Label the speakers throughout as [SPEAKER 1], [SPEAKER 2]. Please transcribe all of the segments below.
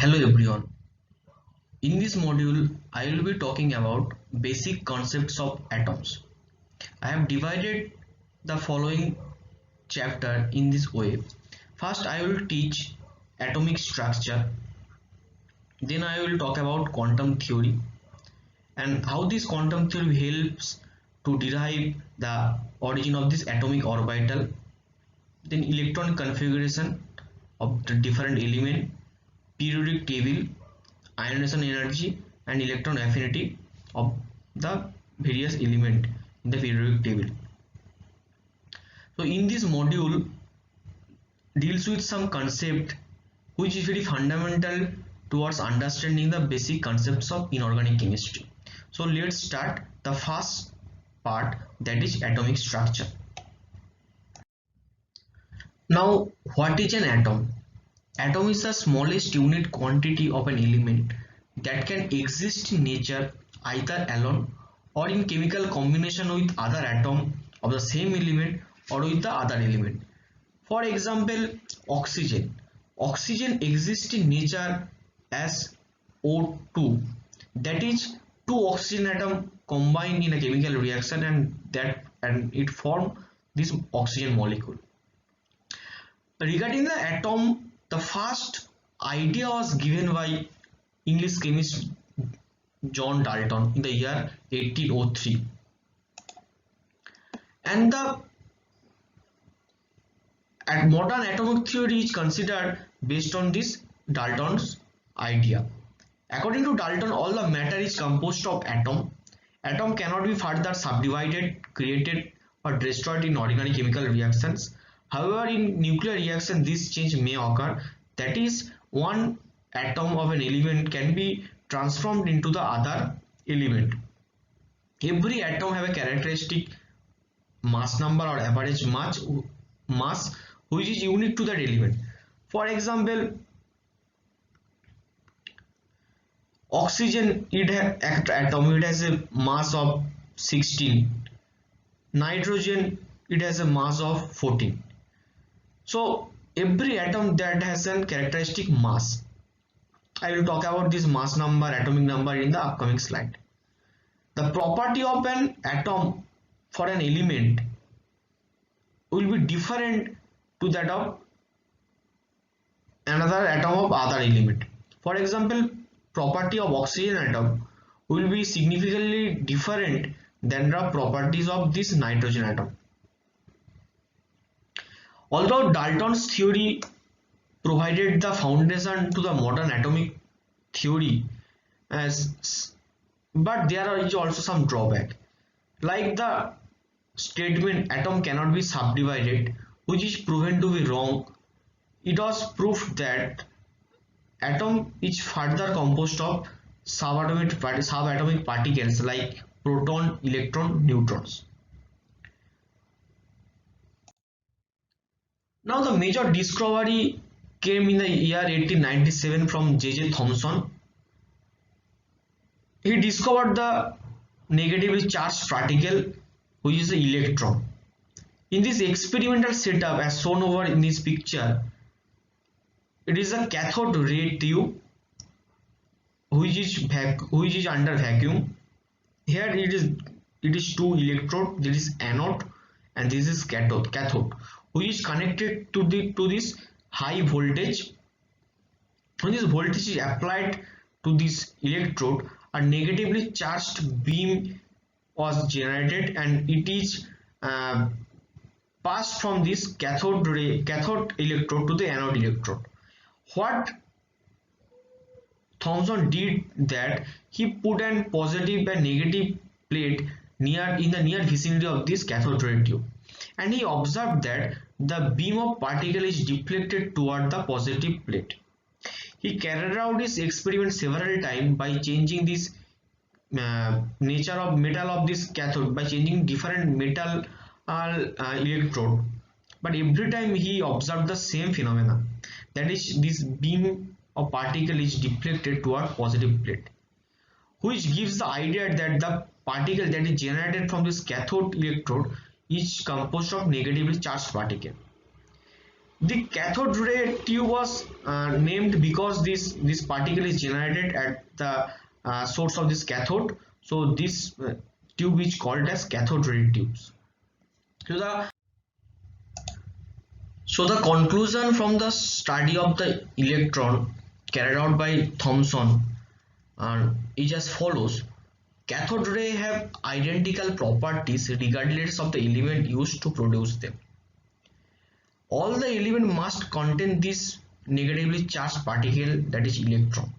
[SPEAKER 1] Hello everyone. In this module, I will be talking about basic concepts of atoms. I have divided the following chapter in this way. First, I will teach atomic structure. Then I will talk about quantum theory and how this quantum theory helps to derive the origin of this atomic orbital. Then electron configuration of the different element, periodic table, ionization energy and electron affinity of the various element in the periodic table. So in this module deals with some concept which is very fundamental towards understanding the basic concepts of inorganic chemistry. So let's start the first part, that is atomic structure. Now what is an atom? Atom is the smallest unit quantity of an element that can exist in nature either alone or in chemical combination with other atom of the same element or with the other element. For example, oxygen. Oxygen exists in nature as O2, that is two oxygen atom combined in a chemical reaction and it form this oxygen molecule. Regarding the atom, the first idea was given by English chemist John Dalton in the year 1803, and the modern atomic theory is considered based on this Dalton's idea. According to Dalton, all the matter is composed of atom. Atom cannot be further subdivided, created or destroyed in organic chemical reactions. However, in nuclear reaction, this change may occur. That is, one atom of an element can be transformed into the other element. Every atom have a characteristic mass number or average mass which is unique to that element. For example, oxygen, it has a mass of 16. Nitrogen, it has a mass of 14. So every atom that has a characteristic mass. I will talk about this mass number, atomic number in the upcoming slide. The property of an atom for an element will be different to that of another atom of other element. For example, property of oxygen atom will be significantly different than the properties of this nitrogen atom. Although Dalton's theory provided the foundation to the modern atomic theory, but there is also some drawback, like the statement atom cannot be subdivided, which is proven to be wrong. It was proved that atom is further composed of subatomic particles like proton, electron, neutrons. Now the major discovery came in the year 1897 from J.J. Thomson. He discovered the negatively charged particle, which is the electron. In this experimental setup as shown over in this picture, it is a cathode ray tube which is under vacuum. Here it is two electrode, this is anode and this is cathode, which is connected to this high voltage. When this voltage is applied to this electrode, a negatively charged beam was generated and it is passed from this cathode electrode to the anode electrode. What Thomson did that he put a positive and negative plate in the near vicinity of this cathode ray tube, and he observed that the beam of particle is deflected toward the positive plate. He carried out this experiment several times by changing this nature of metal of this cathode, by changing different metal electrode, but every time he observed the same phenomena, that is, this beam of particle is deflected toward positive plate, which gives the idea that the particle that is generated from this cathode electrode is composed of negatively charged particle. The cathode ray tube was named because this particle is generated at the source of this cathode. So this tube is called as cathode ray tubes. So the conclusion from the study of the electron carried out by Thomson is as follows. Cathode ray have identical properties regardless of the element used to produce them. All the element must contain this negatively charged particle, that is electron.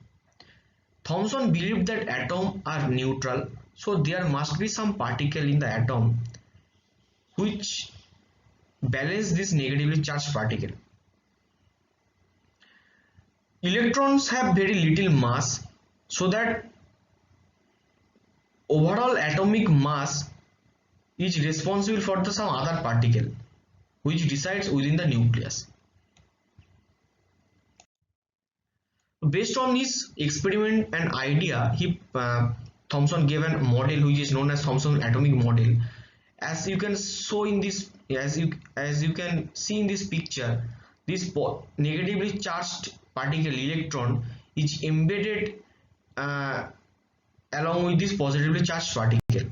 [SPEAKER 1] Thomson believed that atoms are neutral, so there must be some particle in the atom which balance this negatively charged particle. Electrons have very little mass, so that overall atomic mass is responsible for some other particle which resides within the nucleus. Based on his experiment and idea, Thomson gave a model which is known as Thomson atomic model. As you can show in this, as you can see in this picture, this negatively charged particle electron is embedded along with this positively charged particle.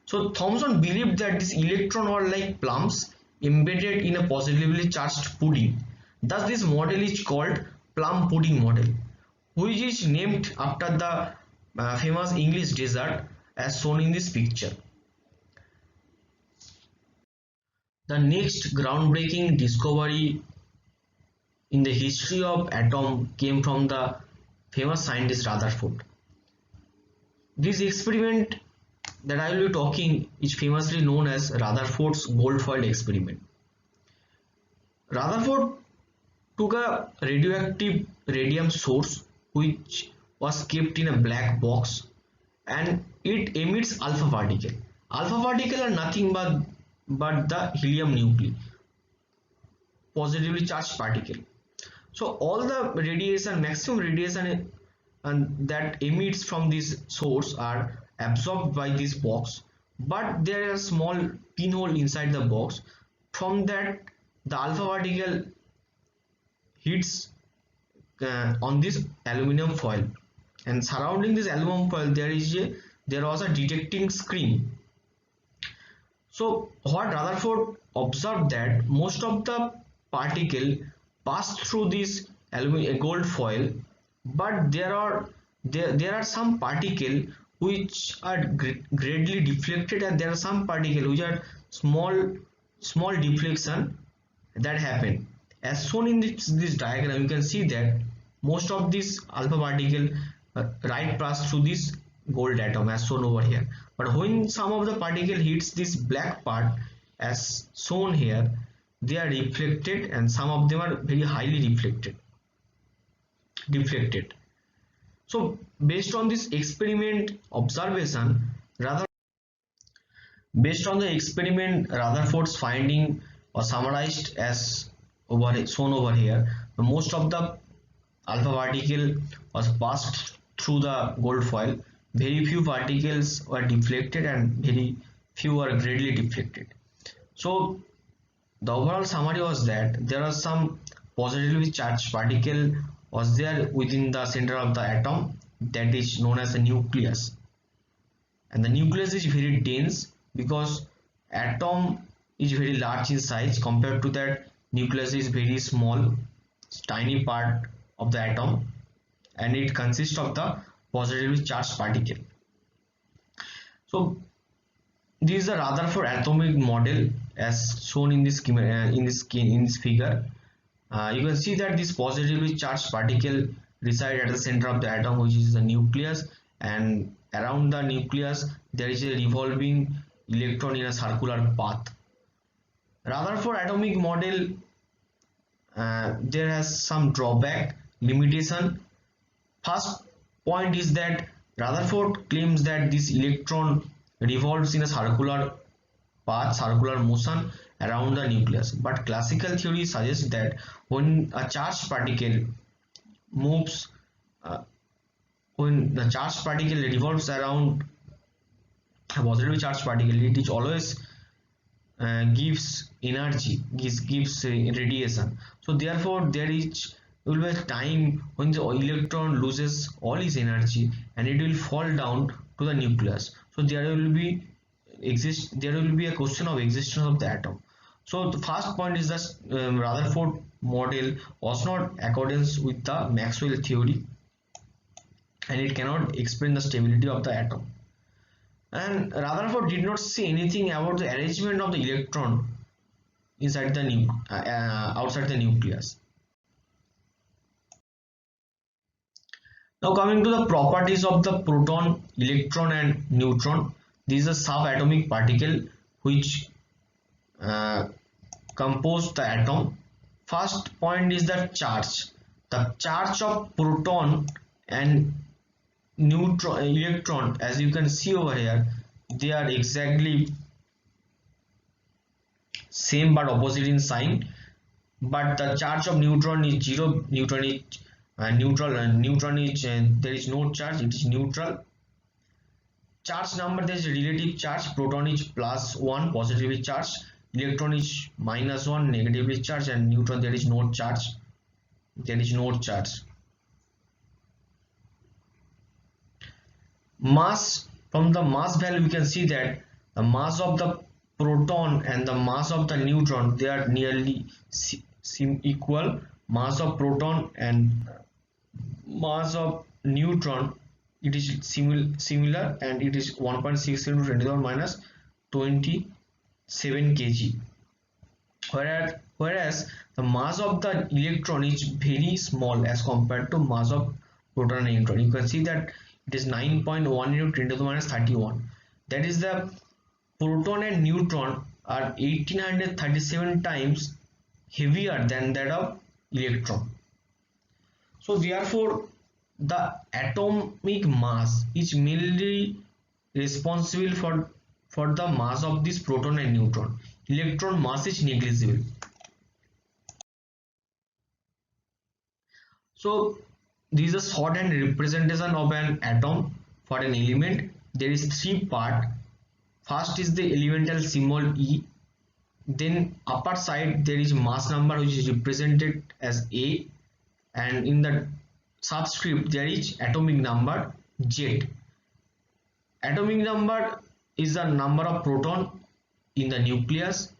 [SPEAKER 1] So Thomson believed that this electron were like plums embedded in a positively charged pudding. Thus this model is called plum pudding model, which is named after the famous English dessert as shown in this picture. The next groundbreaking discovery in the history of atom came from the famous scientist Rutherford. This experiment that I will be talking is famously known as Rutherford's gold foil experiment. Rutherford took a radioactive radium source which was kept in a black box, and it emits alpha particle. Alpha particle are nothing but the helium nuclei, positively charged particle. So all the radiation, maximum radiation that emits from this source are absorbed by this box, but there are small pinhole inside the box. From that, the alpha particle hits on this aluminum foil, and surrounding this aluminum foil there was a detecting screen. So what Rutherford observed that most of the particle passed through this gold foil, but there are some particle which are greatly deflected, and there are some particle which are small deflection that happen. As shown in this diagram, you can see that most of this alpha particle right pass through this gold atom as shown over here, but when some of the particle hits this black part as shown here, they are reflected, and some of them are very highly deflected. So based on this experiment observation, Rutherford's finding was summarized as shown over here. Most of the alpha particle was passed through the gold foil. Very few particles were deflected, and very few were greatly deflected. So the overall summary was that there are some positively charged particle was there within the center of the atom, that is known as the nucleus, and the nucleus is very dense because atom is very large in size. Compared to that, nucleus is very small, tiny part of the atom, and it consists of the positively charged particle. So this is a Rutherford atomic model as shown in this figure. You can see that this positively charged particle reside at the center of the atom, which is the nucleus, and around the nucleus there is a revolving electron in a circular path. Rutherford atomic model there has some drawback, limitation. First point is that Rutherford claims that this electron revolves in a circular path, circular motion around the nucleus, but classical theory suggests that when a charged particle moves, when the charged particle revolves around a positively charged particle, it is always gives energy, gives radiation. So therefore there is will be a time when the electron loses all its energy and it will fall down to the nucleus. So there will be a question of existence of the atom. So the first point is that Rutherford model was not accordance with the Maxwell theory, and it cannot explain the stability of the atom. And Rutherford did not say anything about the arrangement of the electron inside the outside the nucleus. Now coming to the properties of the proton, electron and neutron. These are subatomic particle which compose the atom. First point is the charge. The charge of proton and neutron, electron, as you can see over here, they are exactly same but opposite in sign. But the charge of neutron is 0. Neutron is neutral, and neutron is there is no charge, it is neutral. Charge number, there is a relative charge. Proton is +1 positively charged, electron is -1 negatively charged, and neutron there is no charge. Mass, from the mass value we can see that the mass of the proton and the mass of the neutron, they are nearly equal. Mass of proton and mass of neutron, it is similar, and it is 1.6 into 10 - 27 kg, whereas the mass of the electron is very small as compared to mass of proton and neutron. You can see that it is 9.1 into 10 - 31. That is, the proton and neutron are 1837 times heavier than that of electron. So therefore the atomic mass is mainly responsible for the mass of this proton and neutron. Electron mass is negligible. So this is a shorthand representation of an atom for an element. There is 3 part. First is the elemental symbol E. Then upper side there is mass number which is represented as A, and in the subscript there is atomic number Z. Atomic number is the number of proton in the nucleus.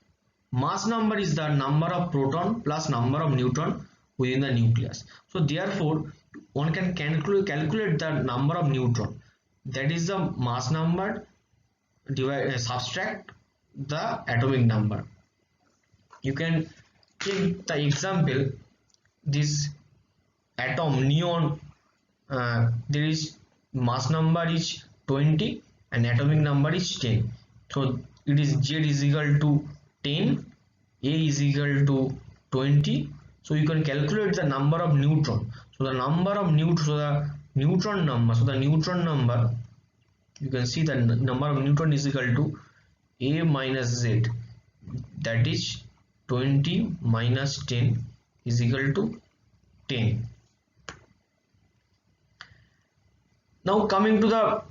[SPEAKER 1] Mass number is the number of proton plus number of neutron within the nucleus. So therefore one can calculate the number of neutron, that is the mass number, subtract the atomic number. You can take the example, this atom neon, there is mass number is 20 and atomic number is 10. So it is Z is equal to 10, A is equal to 20. So you can calculate the number of neutron. So the number of neutron number, you can see the number of neutron is equal to A minus Z, that is 20 minus 10 is equal to 10. Now coming to the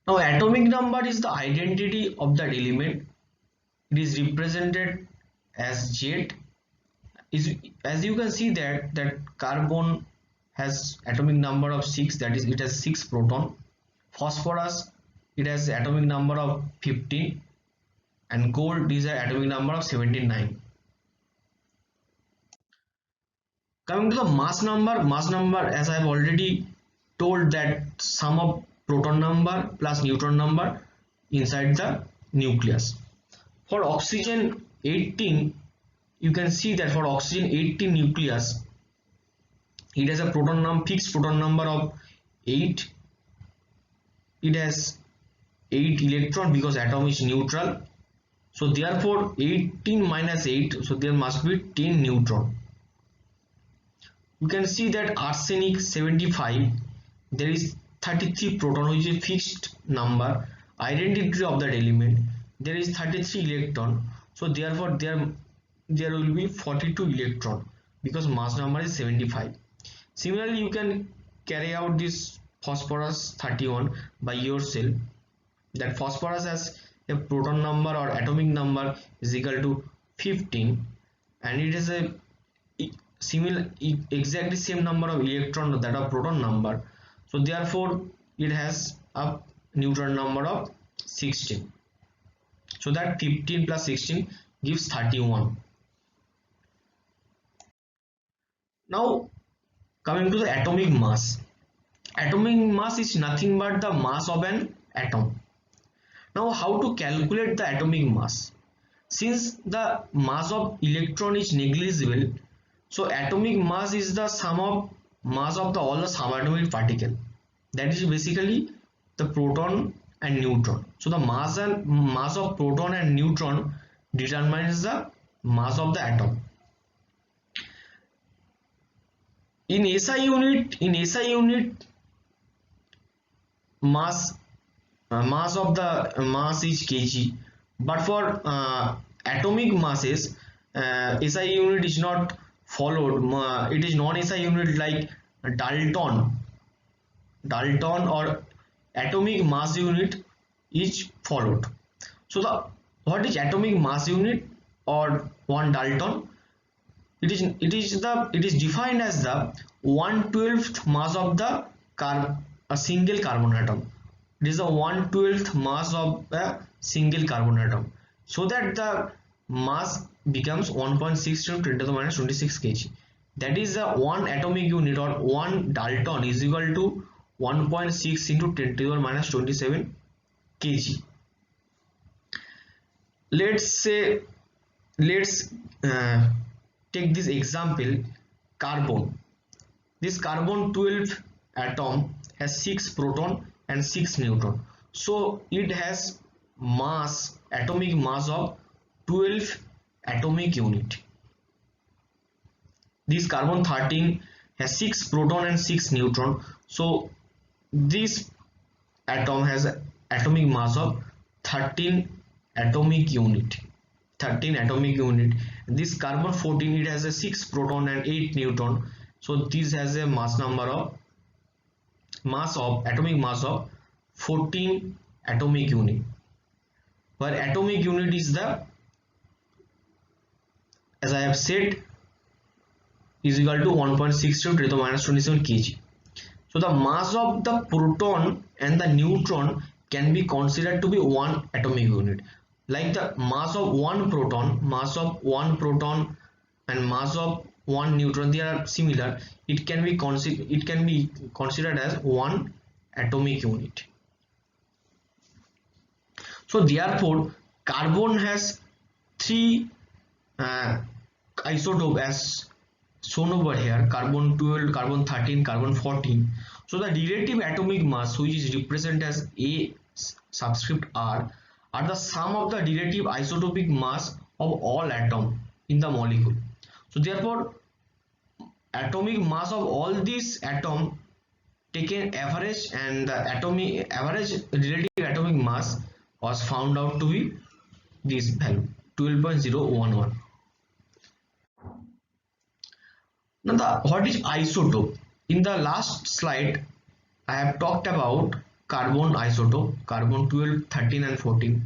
[SPEAKER 1] atomic number is the identity of that element. It is represented as Z. As you can see that carbon has atomic number of 6, that is it has 6 proton. Phosphorus, it has atomic number of 15, and gold is an atomic number of 79. Coming to the mass number, as I have already told, that sum of proton number plus neutron number inside the nucleus. For oxygen 18, you can see that for oxygen 18 nucleus, it has a fixed proton number of 8. It has 8 electron because atom is neutral. So therefore 18 minus 8, so there must be 10 neutron. You can see that arsenic 75, there is 33 proton, which is a fixed number, identity of that element. There is 33 electron, so therefore there will be 42 electron because mass number is 75. Similarly, you can carry out this phosphorus 31 by yourself. That phosphorus has a proton number or atomic number is equal to 15, and it is a similar exactly same number of electron that are proton number, so therefore it has a neutron number of 16. So that 15 plus 16 gives 31. Now coming to the atomic mass. Atomic mass is nothing but the mass of an atom. Now how to calculate the atomic mass? Since the mass of electron is negligible, so atomic mass is the sum of mass of all the subatomic particle. That is basically the proton and neutron. So the mass of proton and neutron determines the mass of the atom. In SI unit, mass of the mass is kg, but for atomic masses, SI unit is not followed. It is non-SI unit like Dalton or atomic mass unit is followed. So the what is atomic mass unit or 1 Dalton? It is defined as the 1/12th mass of the a single carbon atom. It is the 1/12th mass of a single carbon atom, so that the mass becomes 1.6 to 10 to the minus 26 kg. That is the 1 atomic unit or 1 Dalton is equal to 1.6 into 10 to the minus 27 kg. Let's take this example, carbon. This carbon 12 atom has 6 proton and 6 neutron, so it has mass, atomic mass of 12 atomic unit. This carbon 13 has 6 proton and 6 neutron, so this atom has atomic mass of 13 atomic unit. This carbon 14, it has a 6 proton and 8 neutron, so this has a atomic mass of 14 atomic unit, where atomic unit is the, as I have said, is equal to 1.6 to 10 to the minus 27 kg. So the mass of the proton and the neutron can be considered to be 1 atomic unit. Like the mass of one proton and mass of one neutron, they are similar. It can be considered as 1 atomic unit. So therefore carbon has 3 isotopes as shown over here: carbon 12, carbon 13, carbon 14. So the relative atomic mass, which is represented as A subscript R, are the sum of the relative isotopic mass of all atoms in the molecule. So therefore atomic mass of all these atoms taken average, and the average relative atomic mass was found out to be this value, 12.011. Now what is isotope? In the last slide I have talked about carbon isotope, carbon 12, 13 and 14.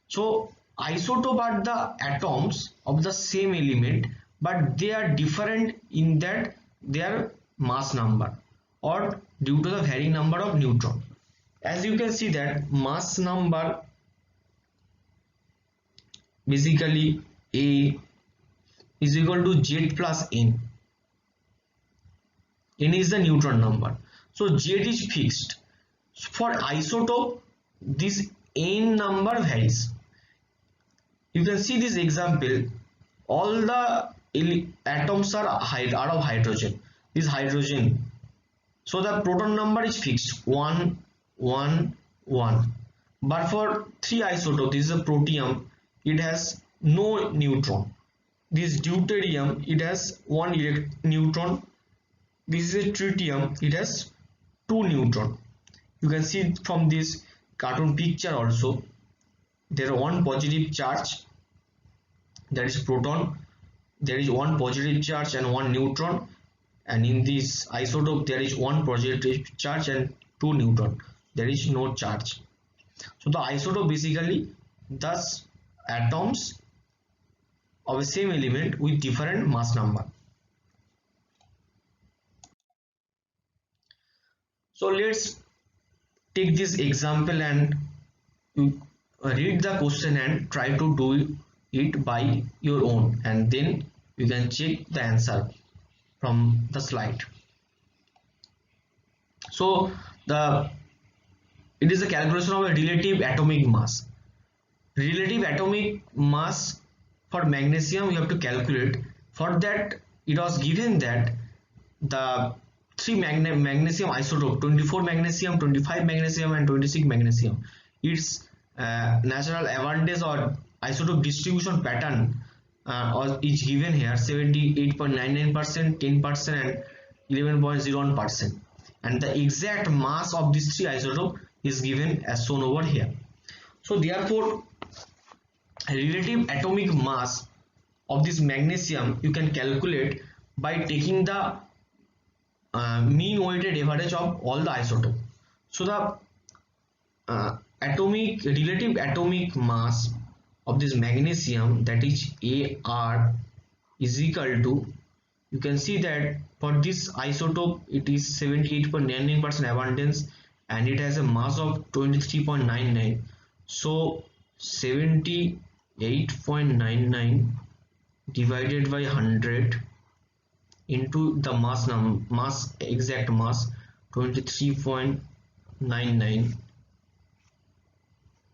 [SPEAKER 1] So isotope are the atoms of the same element, but they are different in that their mass number or due to the varying number of neutron. As you can see that mass number, basically A is equal to Z plus N. N is the neutron number, so Z is fixed. For isotope, this N number varies. You can see this example, all the atoms are of hydrogen. This hydrogen, so the proton number is fixed, 1 1 1. But for 3 isotope, this is a protium, it has no neutron. This deuterium, it has 1 neutron. This is a tritium, it has 2 neutron. You can see from this cartoon picture also, there is 1 positive charge, that is proton. There is 1 positive charge and 1 neutron, and in this isotope there is 1 positive charge and 2 neutron. There is no charge. So the isotope basically thus atoms of a same element with different mass number. So let's take this example and you read the question and try to do it by your own, and then you can check the answer from the slide. So it is a calculation of a relative atomic mass. Relative atomic mass for magnesium we have to calculate. For that, it was given that the three magnesium isotope, 24 magnesium, 25 magnesium and 26 magnesium, its natural abundance or isotope distribution pattern is given here: 78.99%, 10% and 11.01%, and the exact mass of these three isotopes is given as shown over here. So therefore, relative atomic mass of this magnesium you can calculate by taking the mean weighted average of all the isotope. So the relative atomic mass of this magnesium, that is AR, is equal to, you can see that for this isotope it is 78.99% abundance and it has a mass of 23.99. So 78.99 divided by 100 into the exact mass 23.99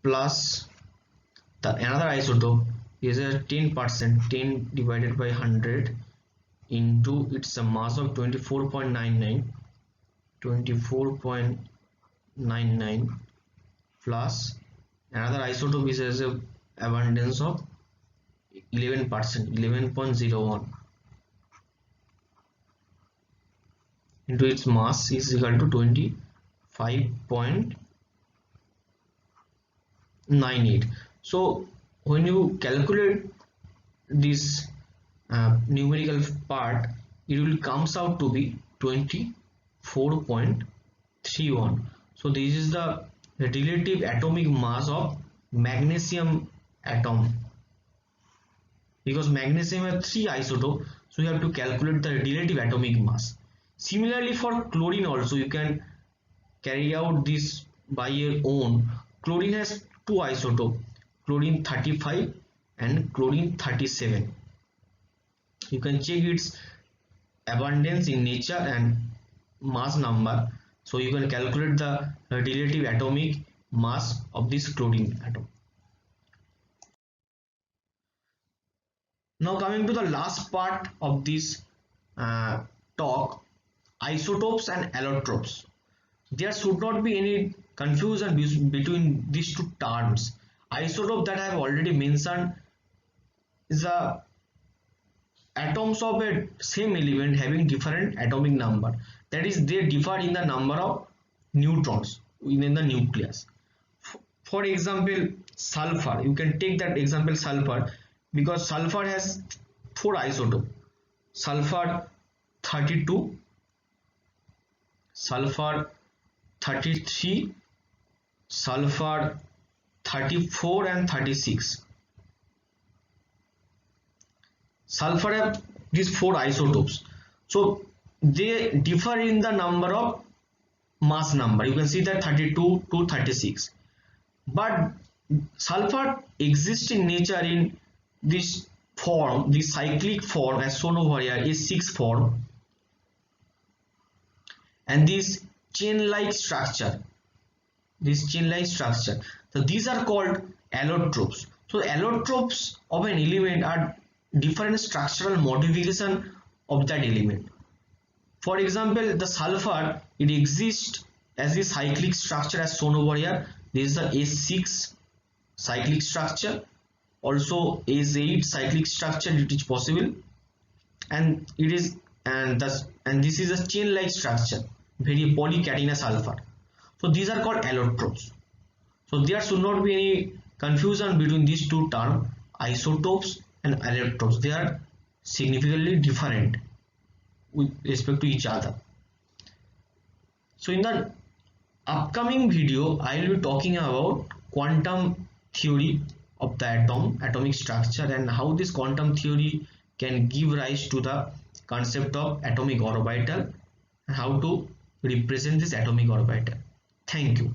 [SPEAKER 1] plus the another isotope is a 10%, 10 divided by 100 into its a mass of 24.99 plus another isotope is as a abundance of 11%, 11.01 into its mass is equal to 25.98. So when you calculate this numerical part, it will comes out to be 24.31. So this is the relative atomic mass of magnesium atom. Because magnesium has three isotopes, so you have to calculate the relative atomic mass. Similarly, for chlorine also you can carry out this by your own. Chlorine has two isotopes, chlorine 35 and chlorine 37. You can check its abundance in nature and mass number, so you can calculate the relative atomic mass of this chlorine atom. Now coming to the last part of this talk, isotopes and allotropes. There should not be any confusion between these two terms. Isotope that I have already mentioned is the atoms of a same element having different atomic number. That is, they differ in the number of neutrons within the nucleus. For example, sulfur. You can take that example sulfur because sulfur has four isotopes: sulfur 32, sulfur 33, sulfur 34 and 36. Sulfur have these four isotopes, so they differ in the number of mass number. You can see that 32 to 36, but sulfur exists in nature in this form, this cyclic form as shown over here, S6 form, and this chain-like structure, so these are called allotropes. So allotropes of an element are different structural modification of that element. For example, the sulfur, it exists as a cyclic structure as shown over here. This is the S6 cyclic structure, also S8 cyclic structure, it is possible, and it is this is a chain-like structure, very polycatenous sulfur. So these are called allotropes. So there should not be any confusion between these two terms, isotopes and allotropes. They are significantly different with respect to each other. So in the upcoming video, I will be talking about quantum theory of the atom, atomic structure, and how this quantum theory can give rise to the concept of atomic orbital and how to represent this atomic orbital. Thank you.